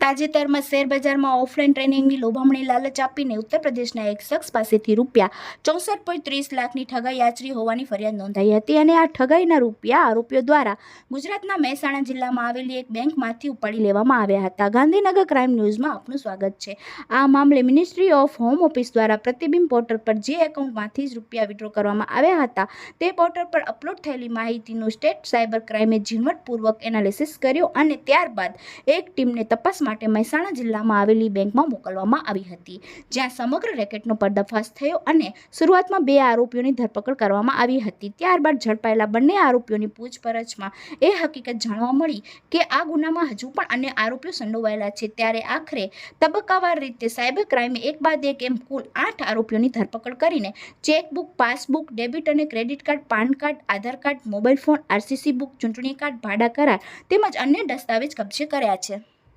તાજેતરમાં શેરબજારમાં ઓફલાઈન ટ્રેનિંગની લોભામણી લાલચ આપીને ઉત્તર પ્રદેશના એક શખ્સ પાસેથી ₹64.30 લાખની ઠગાઈ આચરી હોવાની ફરિયાદ નોંધાઈ હતી અને આ ઠગાઈના રૂપિયા આરોપીઓ દ્વારા ગુજરાતના મહેસાણા જિલ્લામાં આવેલી એક બેંકમાંથી ઉપાડી લેવામાં આવ્યા હતા। ગાંધીનગર ક્રાઇમ ન્યૂઝમાં આપનું સ્વાગત છે। આ મામલે મિનિસ્ટ્રી ઓફ હોમ ઓફિસ દ્વારા પ્રતિબિંબ પોર્ટલ પર જે એકાઉન્ટમાંથી રૂપિયા વિડ્રો કરવામાં આવ્યા હતા તે પોર્ટલ પર અપલોડ થયેલી માહિતીનું સ્ટેટ સાયબર ક્રાઇમે ઝીણવટપૂર્વક એનાલિસિસ કર્યું અને ત્યારબાદ એક ટીમને તપાસ માટે મહેસાણા જિલ્લામાં આવેલી બેંકમાં મોકલવામાં આવી હતી, જ્યાં સમગ્ર રેકેટનો પર્દાફાશ થયો અને શરૂઆતમાં 2 આરોપીઓની ધરપકડ કરવામાં આવી હતી। ત્યારબાદ ઝડપાયેલા બંને આરોપીઓની પૂછપરછમાં એ હકીકત જાણવા મળી કે આ ગુનામાં હજુ પણ અન્ય આરોપીઓ સંડોવાયેલા છે। ત્યારે આખરે તબક્કાવાર રીતે સાયબર ક્રાઇમે એક બાદ એક એમ કુલ 8 આરોપીઓની ધરપકડ કરીને ચેકબુક, પાસબુક, ડેબિટ અને credit card, PAN card, Aadhaar card, mobile phone, RCC book, ચૂંટણી કાર્ડ, ભાડા કરાર તેમજ અન્ય દસ્તાવેજ કબજે કર્યા છે।